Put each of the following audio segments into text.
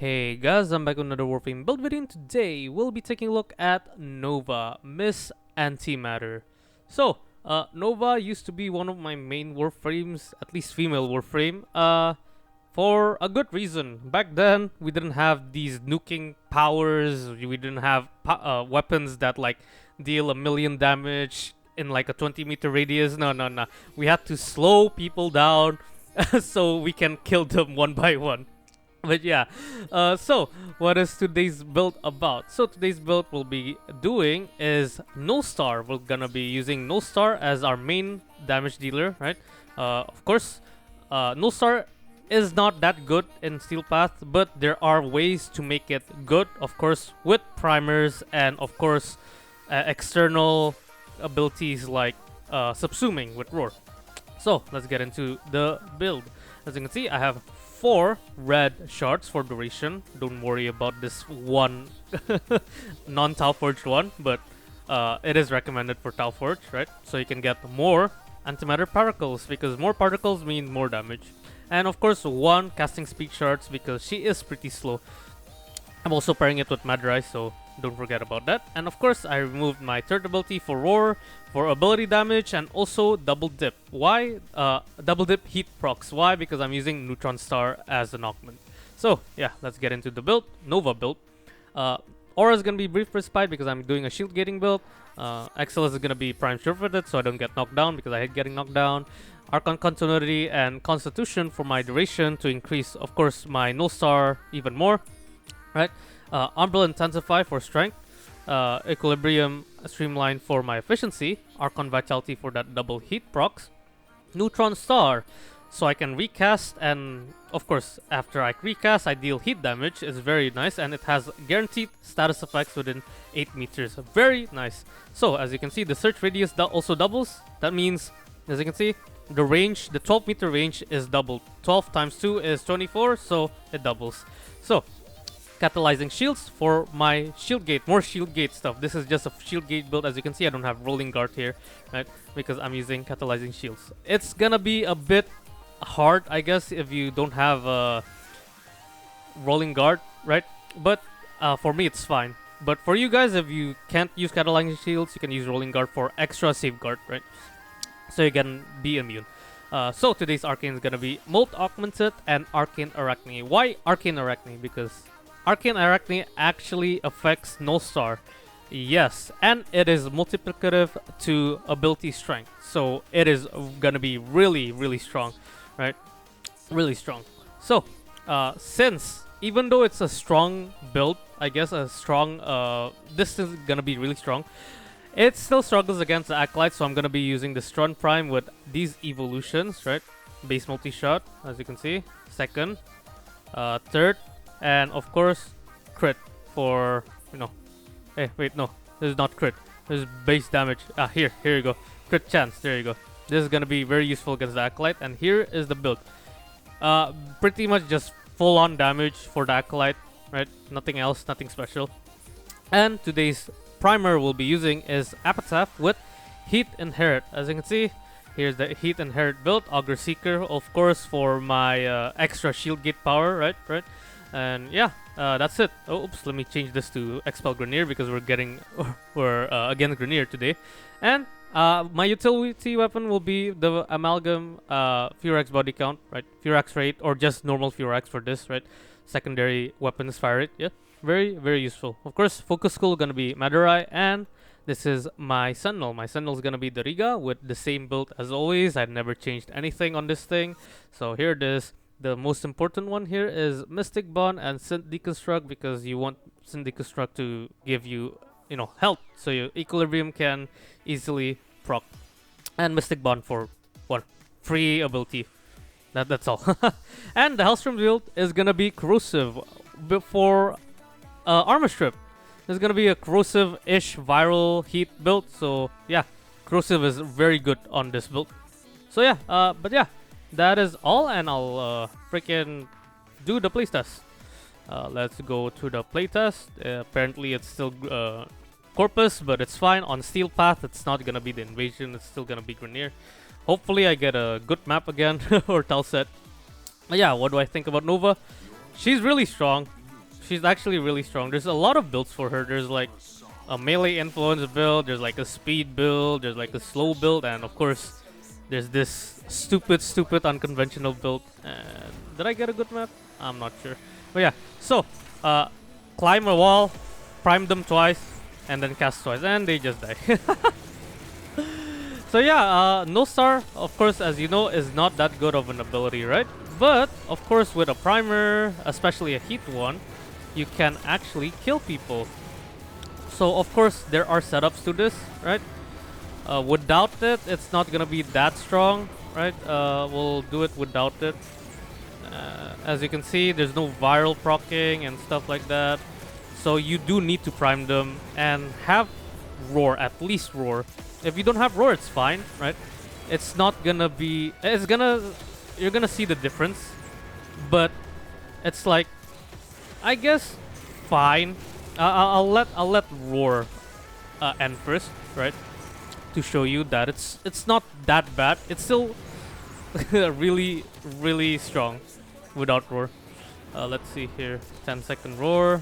Hey guys, I'm back with another Warframe build video, and today we'll be taking a look at Nova, Miss Antimatter. So, Nova used to be one of my main Warframes, at least female Warframe, for a good reason. Back then, we didn't have these nuking powers, we didn't have weapons that like deal 1,000,000 damage in like a 20-meter radius. No. We had to slow people down so we can kill them one by one. But yeah, so what is today's build about? So today's build we'll be doing is Null Star. We're gonna be using Null Star as our main damage dealer, right? Of course, Null Star is not that good in Steel Path, but there are ways to make it good, of course, with primers and of course external abilities like subsuming with Roar. So let's get into the build. As you can see, I have 4 red shards for duration. Don't worry about this one non-Tau Forged one, but it is recommended for Tau Forged, right? So you can get more antimatter particles, because more particles mean more damage. And of course, 1 casting speed shards, because she is pretty slow. I'm also pairing it with Madrai, so don't forget about that. And of course, I removed my third ability for Roar, for ability damage, and also double dip. Why? Double dip heat procs. Why? Because I'm using Neutron Star as an augment. So yeah, let's get into the build. Nova build. Aura is gonna be brief respite because I'm doing a shield gating build. Excellence is gonna be prime sure-footed so I don't get knocked down because I hate getting knocked down. Archon continuity and constitution for my duration to increase, of course, my Null Star even more. Right? Umbral Intensify for strength. Equilibrium Streamline for my efficiency. Archon Vitality for that double heat procs. Neutron Star, so I can recast, and of course after I recast I deal heat damage. It's very nice, and it has guaranteed status effects within 8 meters. Very nice. So as you can see, the search radius also doubles. That means, as you can see, the range, the 12-meter range is doubled. 12 times 2 is 24, so it doubles. So catalyzing shields for my shield gate, more shield gate stuff. This is just a shield gate build. As you can see, I don't have rolling guard here, right? Because I'm using catalyzing shields. It's gonna be a bit hard, I guess, if you don't have a rolling guard, right? But for me, it's fine. But for you guys, if you can't use catalyzing shields, you can use rolling guard for extra safeguard, right? So you can be immune. So today's arcane is gonna be Molt Augmented and Arcane Arachne. Why Arcane Arachne? Because Arcane Arachne actually affects Null Star. Yes, and it is multiplicative to ability strength. So it is gonna be really strong, right? Really strong. So, since, even though it's a strong build, I guess a strong, this is gonna be really strong. It still struggles against the Acolyte, so I'm gonna be using the Strun Prime with these evolutions, right? Base multi-shot, as you can see. Second, third, and of course, crit for, you know. Hey, wait, no, this is not crit. This is base damage. Here you go. Crit chance, there you go. This is gonna be very useful against the Acolyte, and here is the build. Pretty much just full-on damage for the Acolyte, right? Nothing else, nothing special. And today's primer we'll be using is Epitaph with Heat Inherit. As you can see, here's the Heat Inherit build. Augur Seeker, of course, for my extra shield gate power, right? And yeah, that's it. Oh, oops, let me change this to Expel Grenier because we're against Grenier today. And my utility weapon will be the Amalgam Furax body count, right? Furax rate, or just normal Furax for this, right? Secondary weapons fire rate, yeah. Very useful. Of course, focus school gonna be Madrai, and this is my Sentinel. My Sentinel is gonna be Diriga with the same build as always. I've never changed anything on this thing. So here it is. The most important one here is Mystic Bond and Synth Deconstruct, because you want Synth Deconstruct to give you, health, so your Equilibrium can easily proc. And Mystic Bond for one free ability. That's all. And the Helstrum Build is gonna be corrosive before armor strip. There's gonna be a corrosive-ish viral heat build. So yeah, corrosive is very good on this build. So yeah, but yeah. That is all, and I'll freaking do the playtest. Let's go to the playtest. Apparently it's still Corpus, but it's fine. On Steel Path, it's not gonna be the Invasion, it's still gonna be Grenier. Hopefully I get a good map again, or Talset. But yeah, what do I think about Nova? She's really strong. she's actually really strong. There's a lot of builds for her. There's like a melee influence build, there's like a speed build, there's like a slow build, and of course, there's this stupid unconventional build. And did I get a good map? I'm not sure. But yeah, so climb a wall, prime them twice, and then cast twice, and they just die. So yeah, No Star, of course, as you know, is not that good of an ability, right? But of course, with a primer, especially a heat one, you can actually kill people. So of course, there are setups to this, right? Without it, it's not gonna be that strong, right? We'll do it without it. As you can see, there's no viral proccing and stuff like that. So you do need to prime them and have roar, at least roar. If you don't have roar, it's fine, right? It's not gonna be. You're gonna see the difference, but it's like, I guess, fine. I'll let roar end first, right? To show you that it's not that bad. It's still really strong without roar. Let's see here, 10-second roar,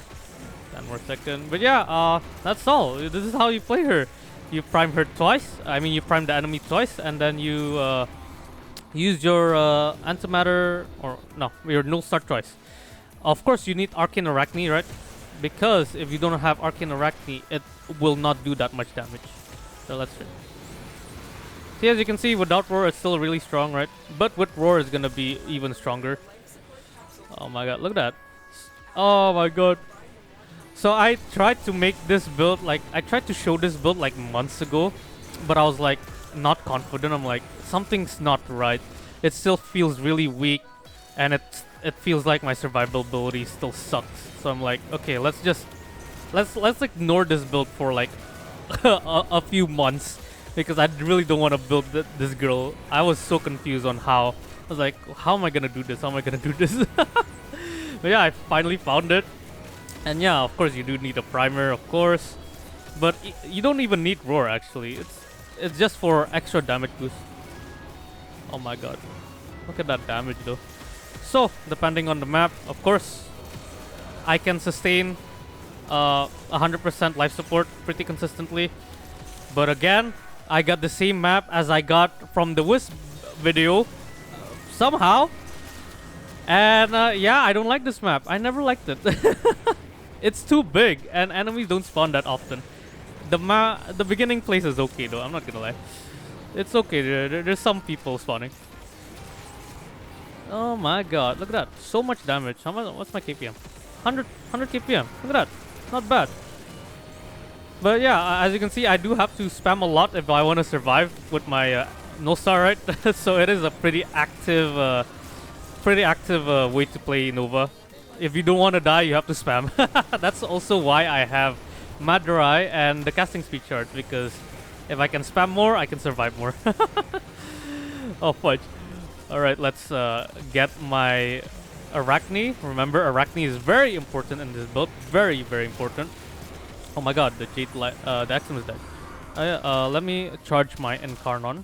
10 more second. But yeah, that's all. This is how you play her. You prime her twice. I mean, you prime the enemy twice, and then you use your antimatter, or no, your null start twice. Of course, you need Arcane Arachne, right? Because if you don't have Arcane Arachne, it will not do that much damage. So let's see. See, as you can see, without roar, it's still really strong, right? But with roar, it's gonna be even stronger. Oh my god, look at that. Oh my god. So I tried to make this build, like, I tried to show this build like months ago, but I was like not confident. I'm like, something's not right. It still feels really weak, and it feels like my survivability still sucks. So I'm like, okay, let's ignore this build for like a few months, because I really don't want to build this girl. I was so confused on how. I was like, how am I gonna do this? How am I gonna do this? But yeah, I finally found it. And yeah, of course you do need a primer, of course, but you don't even need roar actually. It's just for extra damage boost. Oh my god, look at that damage though. So depending on the map, of course, I can sustain 100% life support pretty consistently. But again, I got the same map as I got from the Wisp video somehow. And yeah, I don't like this map. I never liked it. It's too big, and enemies don't spawn that often. The beginning place is okay though, I'm not gonna lie. It's okay, there's some people spawning. Oh my god, look at that. So much damage. How much? What's my KPM? 100 KPM. Look at that. Not bad. But yeah, as you can see, I do have to spam a lot if I want to survive with my no star, right? So it is a pretty active way to play Nova. If you don't want to die, you have to spam. That's also why I have Madurai and the casting speed chart, because if I can spam more, I can survive more. Oh fudge. Alright, let's get my Arachne. Remember, Arachne is very important in this build. Very important. Oh my god, the Axum is dead. Let me charge my Incarnon,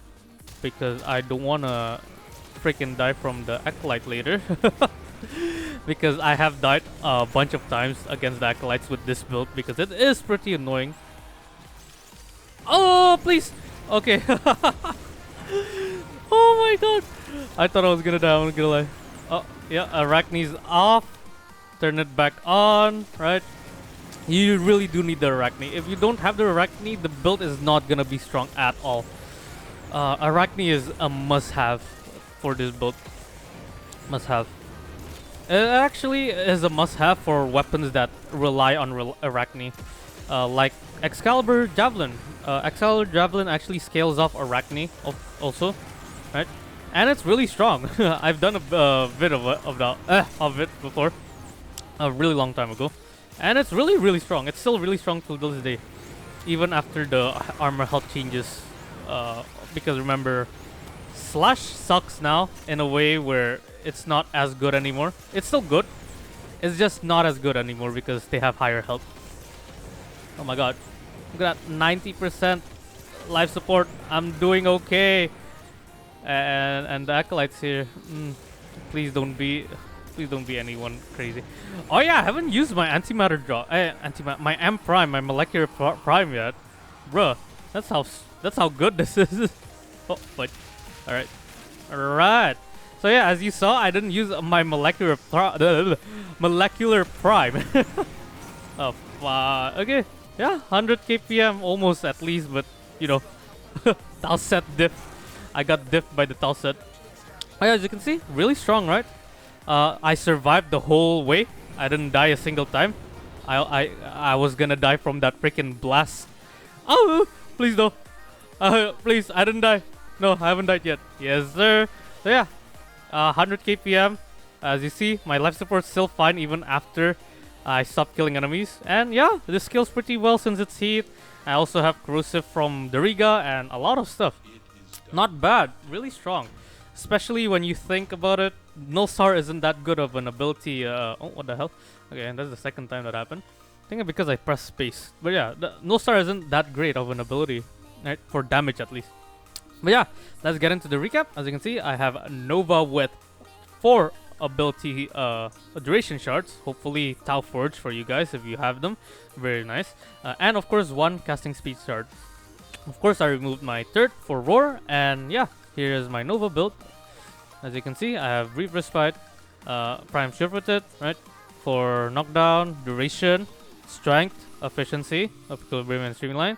because I don't wanna freaking die from the Acolyte later. Because I have died a bunch of times against the Acolytes with this build, because it is pretty annoying. Oh, please! Okay. Oh my god! I thought I was gonna die, I'm not gonna lie. Oh, yeah, Arachne's off. Turn it back on, right? You really do need the Arachne. If you don't have the Arachne, the build is not gonna be strong at all. Arachne is a must-have for this build. Must-have. It actually is a must-have for weapons that rely on Arachne. Like Excalibur Javelin. Excalibur Javelin actually scales off Arachne also, right? And it's really strong. I've done a bit of it before, a really long time ago, and it's really strong. It's still really strong till this day, even after the armor health changes. Because remember, Slash sucks now in a way where it's not as good anymore. It's still good. It's just not as good anymore because they have higher health. Oh my god. Look at that, 90% life support. I'm doing okay. And the Acolytes here. Please don't be Please don't be anyone crazy. Oh yeah, I haven't used my antimatter draw. My M prime, my molecular prime yet, bruh. That's how good this is. Oh, but all right. So yeah, as you saw, I didn't use my molecular prime. Oh, okay. Yeah, 100 kpm almost at least, but you know, Talset diff. I got diffed by the Talset. Oh yeah, as you can see, really strong, right? I survived the whole way. I didn't die a single time. I was gonna die from that freaking blast. Oh, please no. Please, I didn't die. No, I haven't died yet. Yes, sir. So yeah, 100 kpm. As you see, my life support's still fine even after I stopped killing enemies. And yeah, this skills pretty well since it's heat. I also have corrosive from Diriga and a lot of stuff. Not bad, really strong. Especially when you think about it, Null Star isn't that good of an ability. Oh, what the hell? Okay, and that's the second time that happened. I think it's because I pressed space. But yeah, the Null Star isn't that great of an ability, right? For damage at least. But yeah, let's get into the recap. As you can see, I have Nova with 4 ability duration shards. Hopefully Tau Forge for you guys if you have them. Very nice. And of course 1 casting speed shard. Of course I removed my third for Roar. And yeah, here is my Nova build. As you can see, I have Brief Respite, Prime Surefooted, right? For knockdown, duration, strength, efficiency of equilibrium and streamline,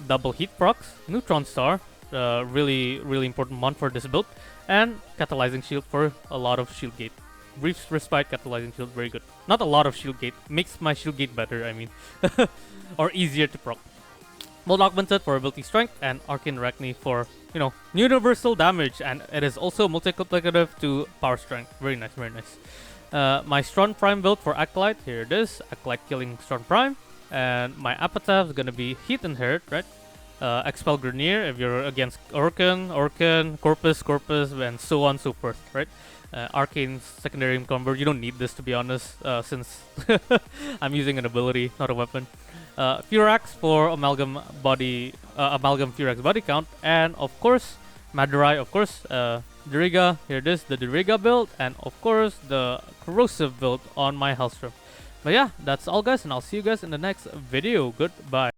double heat procs, Neutron Star, really important one for this build, and catalyzing shield for a lot of shield gate. Brief Respite, catalyzing shield, very good. Not a lot of shield gate, makes my shield gate better, I mean, or easier to proc. Mold Augmented for ability strength, and Arcane Arachne for, you know, universal damage, and it is also multiplicative to power strength. Very nice, very nice. My Strun Prime build for Acolyte, here it is. Acolyte killing Strun Prime. And my Epitaph is gonna be Heat Inherit, right? Expel Grenier if you're against Orcan, Corpus, and so on so forth, right? Arcane Secondary Encumber, you don't need this to be honest, since I'm using an ability, not a weapon. Furax for Amalgam Furax body count, and of course, Madurai, of course, Diriga, here it is, the Diriga build, and of course, the corrosive build on my Helstrum. But yeah, that's all guys, and I'll see you guys in the next video. Goodbye.